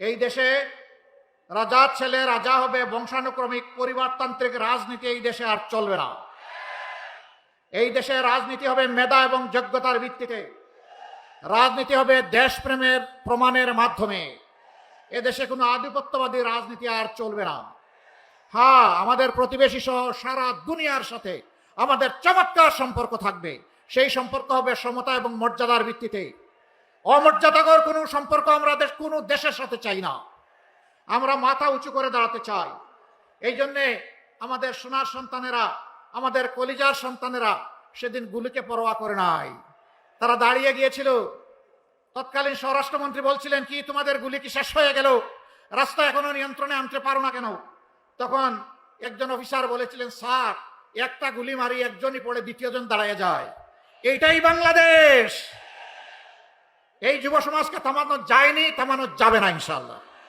এই দেশে রাজার ছেলে রাজা হবে, বংশানুক্রমিক পরিবারতান্ত্রিক রাজনীতি এই দেশে আর চলবে না। এই দেশে রাজনীতি হবে মেধা এবং যোগ্যতার ভিত্তিতে, রাজনীতি হবে দেশপ্রেমের প্রমাণের মাধ্যমে। এদেশে কোনো আধিপত্যবাদী রাজনীতি আর চলবে না। হ্যাঁ, আমাদের প্রতিবেশী সহ সারা দুনিয়ার সাথে আমাদের চমৎকার সম্পর্ক থাকবে। সেই সম্পর্ক হবে সমতা এবং মর্যাদার ভিত্তিতে। অমর্যাদাকর কোনো সম্পর্ক আমরা কোনো দেশের সাথে চাই না। আমরা মাথা উঁচু করে দাঁড়াতে চাই। এই জন্যে আমাদের সোনার সন্তানেরা, আমাদের কলিজার সন্তানেরা সেদিন গুলিকে পরোয়া করে নাই। তারা দাঁড়িয়ে গিয়েছিল। তৎকালীন স্বরাষ্ট্রমন্ত্রী বলছিলেন, কি তোমাদের গুলি কি শেষ হয়ে গেল? রাস্তা এখনো নিয়ন্ত্রণে আনতে পারো না কেন? তখন একজন অফিসার বলেছিলেন, স্যার, একটা গুলি মারি একজনই পড়ে দ্বিতীয়জন দাঁড়িয়ে যায়। এইটাই বাংলাদেশ। এই যুব সমাজকে থামানো যায়নি, থামানো যাবে না ইনশাআল্লাহ।